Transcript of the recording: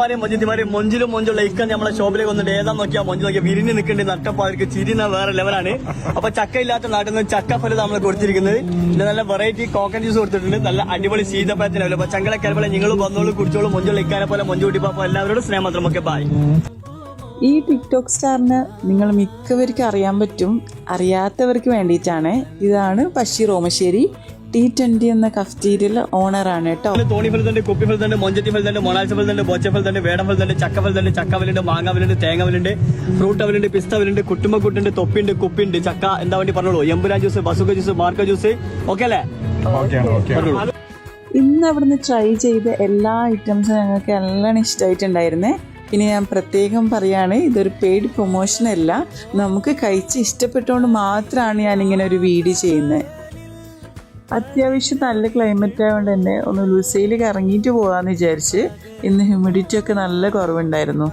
മൊഞ്ചിത്തിമാര് മൊഞ്ചിലും മൊഞ്ചുള്ള ഇക്ക നമ്മളെ ഷോപ്പിലേക്ക് വന്നിട്ട് ഏതാ നോക്കിയാ മൊഞ്ച് നോക്കിയാ വിരിഞ്ഞ് നിൽക്കേണ്ടി നട്ടപ്പാർക്ക് ചിരിന വേറെ ലെവലാണ്. അപ്പൊ ചക്ക ഇല്ലാത്ത നാട്ടിൽ നിന്ന് ചക്കഫലം നമ്മൾ കൊടുത്തിരിക്കുന്നത്. പിന്നെ നല്ല വെറൈറ്റി കോക്കൻ ജ്യൂസ് കൊടുത്തിട്ടുണ്ട്. നല്ല അടിപൊളി ശീതപ്പഴത്തിനാവില്ല. അപ്പൊ ചങ്ങളൊക്കെ നിങ്ങൾ വന്നോളൂ കുടിച്ചോളൂ. മൊഞ്ചുള്ള ഇക്കാനെ പോലെ മൊഞ്ചു കൂട്ടിപ്പോ എല്ലാവരോടും സ്നേഹം മാത്രം. Okay bye. ഈ ടിക്ടോക്ക് സ്റ്റാറിന് നിങ്ങൾ മിക്കവർക്കും അറിയാൻ പറ്റും. അറിയാത്തവർക്ക് വേണ്ടിയിട്ടാണ്. ഇതാണ് ബഷീർ ഓമശ്ശേരി T20 എന്ന കഫ്റ്റീരിയൽ ഓണറാണ് കേട്ടോ. തോണി ഫലത്തുണ്ട്, കുപ്പി ഫലത്തുണ്ട്, മൊഞ്ചത്തി ഫലത്തുണ്ട്, മൊണാൽസ ഫലത്തുണ്ട്, ബോച്ച ഫലത്തുണ്ട്, വേടം ഫലത്തുണ്ട്, ചക്ക ഫലത്തുണ്ട്, ചക്കവലുണ്ട്, മാങ്ങാവലുണ്ട്, തേങ്ങവലുണ്ട്, ഫ്രൂട്ട് അവലുണ്ട്, പിസ്ത അവലുണ്ട്, കുട്ടുമ്പക്കുട്ടുണ്ട്, തൊപ്പിണ്ട്, കുപ്പിണ്ട്, ചക്ക എന്താ വേണ്ടി പറഞ്ഞോളൂ. Empuraan juice, Bazooka juice, Marco juice. Okay അല്ലേ? ഇന്ന് അവിടുന്ന് ട്രൈ ചെയ്ത എല്ലാ ഐറ്റംസും ഞങ്ങൾക്ക് എല്ലാം ഇഷ്ടമായിട്ടുണ്ടായിരുന്നേ. പിന്നെ ഞാൻ പ്രത്യേകം പറയാണ്, ഇതൊരു പെയ്ഡ് പ്രൊമോഷൻ അല്ല, നമുക്ക് കഴിച്ച് ഇഷ്ടപ്പെട്ടുകൊണ്ട് മാത്രമാണ് ഞാനിങ്ങനെ ഒരു വീഡിയോ ചെയ്യുന്നത്. അത്യാവശ്യം നല്ല ക്ലൈമറ്റ് ആയതുകൊണ്ട് തന്നെ ഒന്ന് ലുസയിൽ കറങ്ങിയിട്ട് പോകാമെന്ന് വിചാരിച്ച്. ഇന്ന് ഹ്യൂമിഡിറ്റി ഒക്കെ നല്ല കുറവുണ്ടായിരുന്നു.